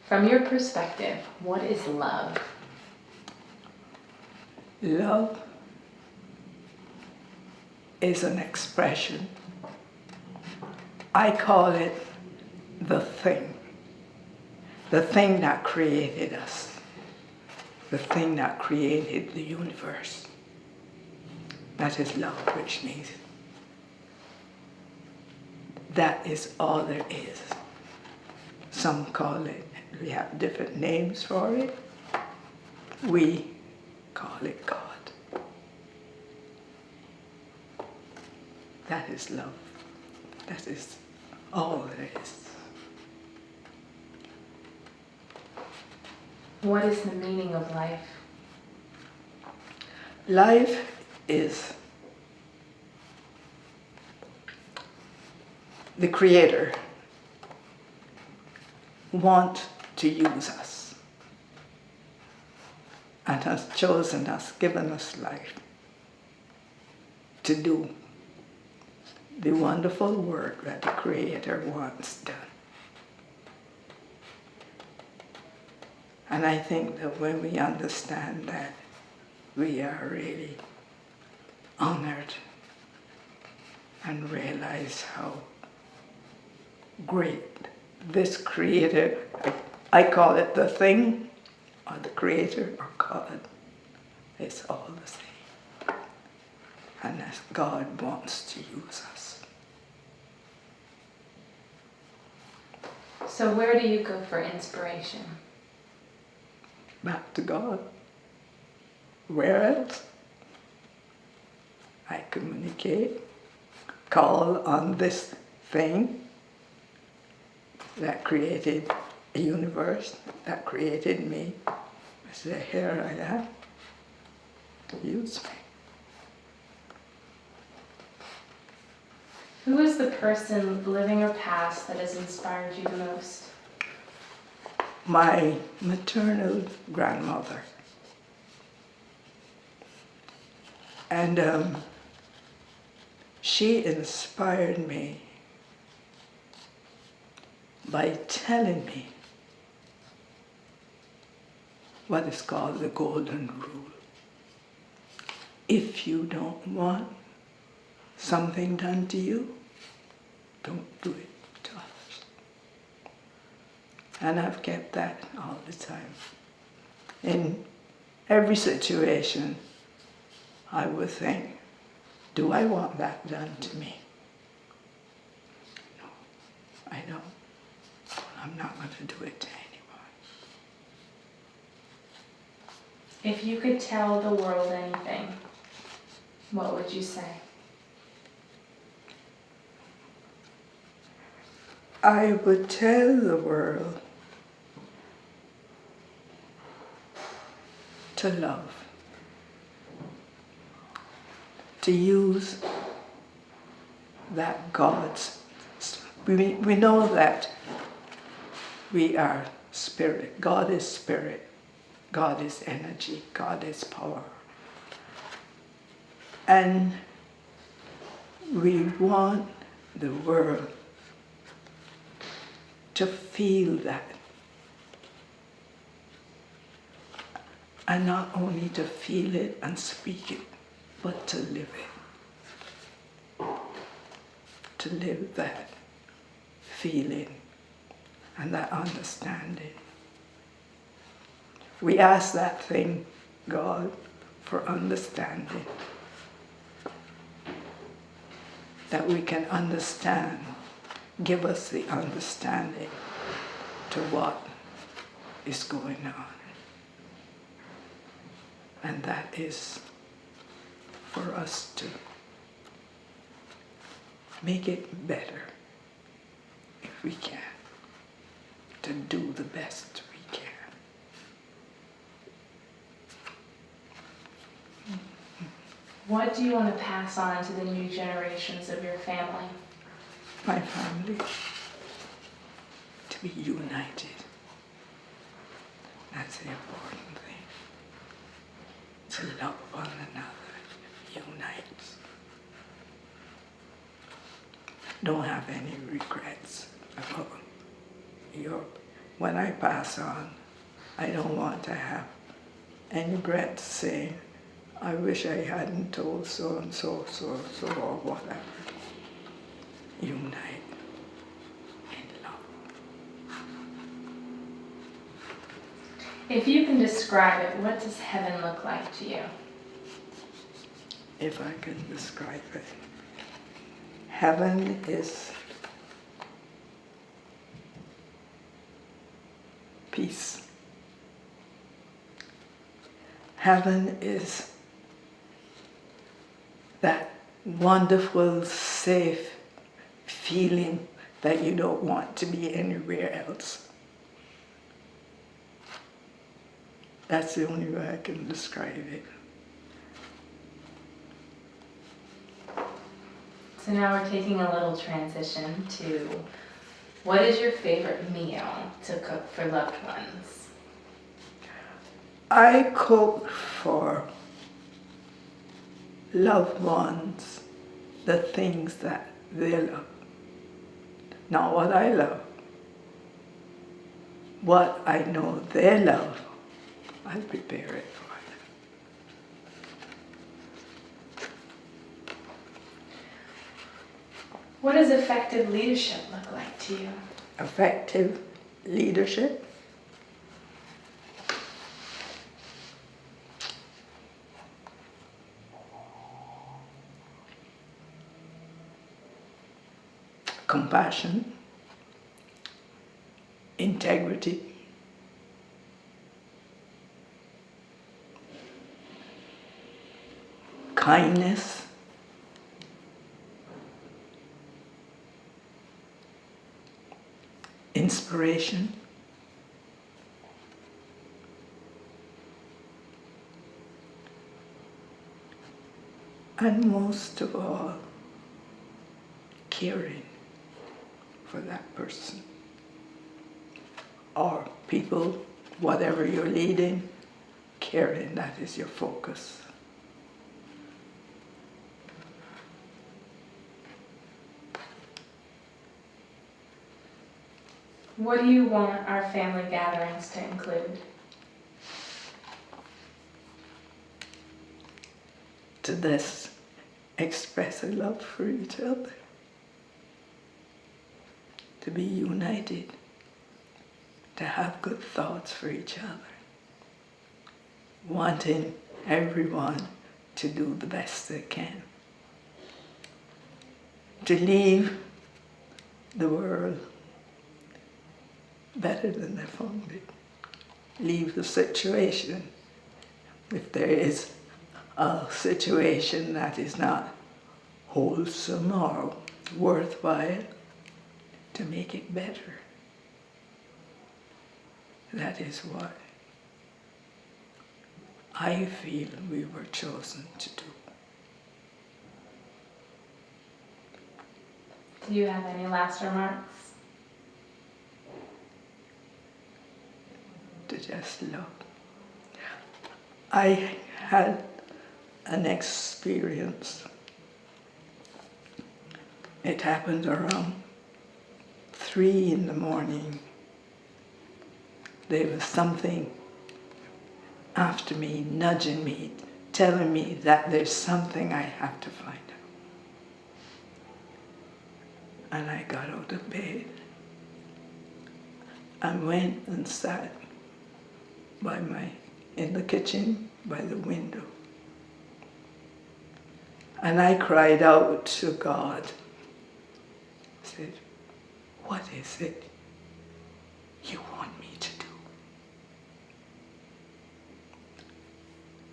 From your perspective, what is love? Love is an expression. I call it the thing that created us, the thing that created the universe. That is love, which means that is all there is. Some call it, we have different names for it. We call it God. That is love. That is all there is. What is the meaning of life? Life is the Creator want to use us and has chosen us, given us life to do the wonderful work that the Creator wants done. And I think that when we understand that, we are really honored and realize how great this Creator, I call it the thing, or the Creator, or God, it's all the same. And as God wants to use us. So where do you go for inspiration? Back to God. Where else? I communicate, call on this thing that created a universe, that created me. I say, here I am. Use me. Who is the person, living or past, that has inspired you the most? My maternal grandmother. And she inspired me by telling me what is called the golden rule. If you don't want something done to you, don't do it to others. And I've kept that all the time. In every situation, I would think, do I want that done to me? No, I don't. I'm not going to do it to anyone. If you could tell the world anything, what would you say? I would tell the world to love, to use that God's, we know that we are spirit. God is spirit. God is energy. God is power. And we want the world to feel that. And not only to feel it and speak it, but to live it. To live that feeling and that understanding. We ask that thing, God, for understanding. That we can understand. Give us the understanding to what is going on. And that is for us to make it better if we can, to do the best we can. What do you want to pass on to the new generations of your family? My family, to be united. That's the important thing. To love one another, unite. Don't have any regrets about when I pass on, I don't want to have any regret saying, I wish I hadn't told so and so, so and so, or whatever. Unite in love. If you can describe it, what does heaven look like to you? If I can describe it, heaven is peace. Heaven is that wonderful, safe feeling that you don't want to be anywhere else. That's the only way I can describe it. So now we're taking a little transition to what is your favorite meal to cook for loved ones? I cook for loved ones the things that they love. Not what I love. What I know they love, I prepare it for them. What does effective leadership look like to you? Effective leadership? Compassion, integrity, kindness, inspiration, and most of all, caring for that person or people, whatever you're leading, caring, that is your focus. What do you want our family gatherings to include? To this, express a love for each other, to be united, to have good thoughts for each other, wanting everyone to do the best they can, to leave the world better than they found it, leave the situation, if there is a situation that is not wholesome or worthwhile, to make it better. That is what I feel we were chosen to do. Do you have any last remarks? To just love. I had an experience. It happened around 3 in the morning. There was something after me, nudging me, telling me that there's something I have to find out. And I got out of bed and went and sat in the kitchen by the window. And I cried out to God. I said, what is it you want me to do?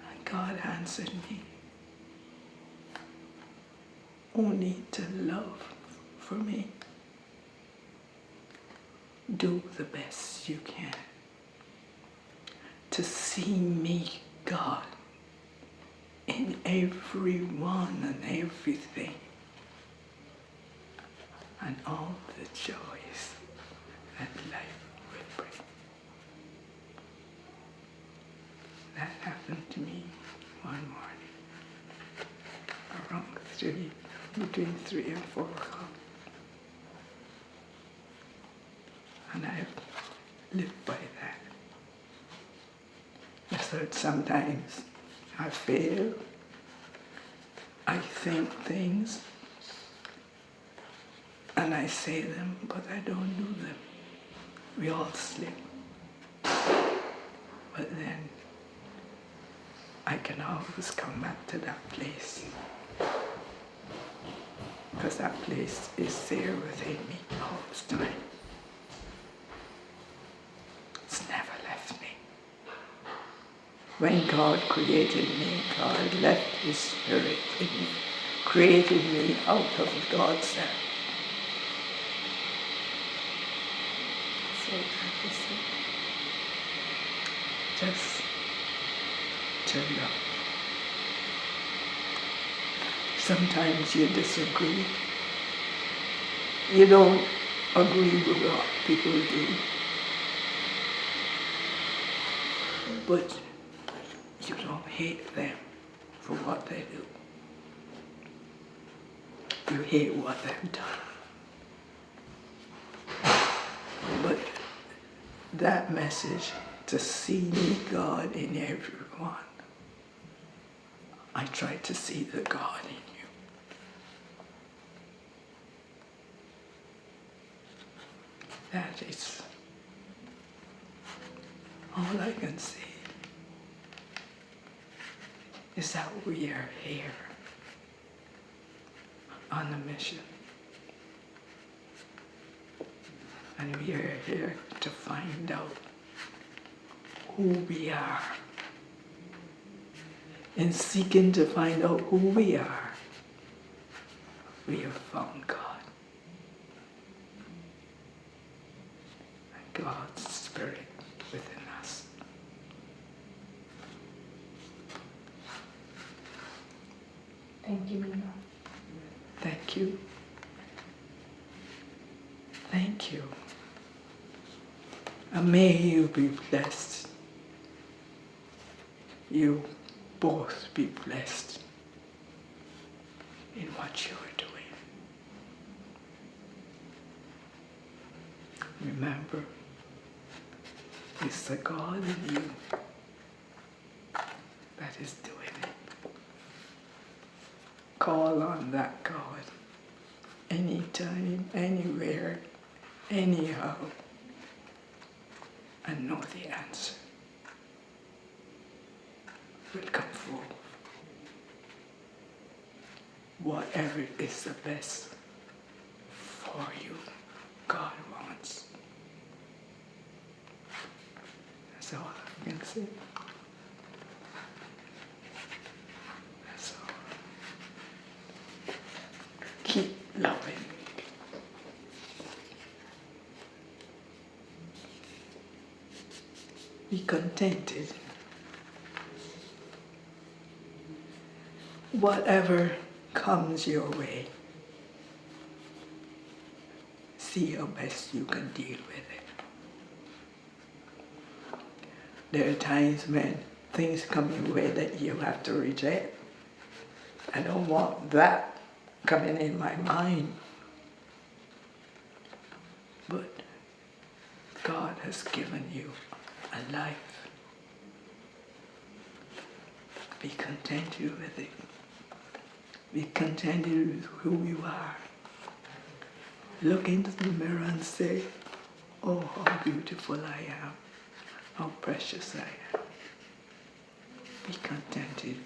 And God answered me, only to love for me. Do the best you can. To see me, God, in everyone and everything, and all the joys that life will bring. That happened to me one morning, around between 3 and 4 o'clock. And I've live by that. So sometimes I fail, I think things, and I say them, but I don't do them. We all slip. But then I can always come back to that place. Because that place is there within me all the time. It's never left me. When God created me, God left His Spirit in me, created me out of God's self. So just to love. Sometimes you disagree. You don't agree with what people do. But you don't hate them for what they do. You hate what they've done. But that message, to see God in everyone, I try to see the God in you. That is all I can say, is that we are here on a mission. And we are here to find out who we are. In seeking to find out who we are, we have found God. And God's Spirit within us. Thank you, Mimo. Thank you. Thank you. And may you be blessed. You both be blessed in what you are doing. Remember, it's the God in you that is doing it. Call on that God anytime, anywhere, anyhow, and know the answer will come forth. Whatever is the best for you, God wants. That's all I can say. That's all. Keep loving. Be contented. Whatever comes your way, see how best you can deal with it. There are times when things come your way that you have to reject. I don't want that coming in my mind. But God has given you a life. Be contented with it. Be contented with who you are. Look into the mirror and say, oh, how beautiful I am. How precious I am. Be contented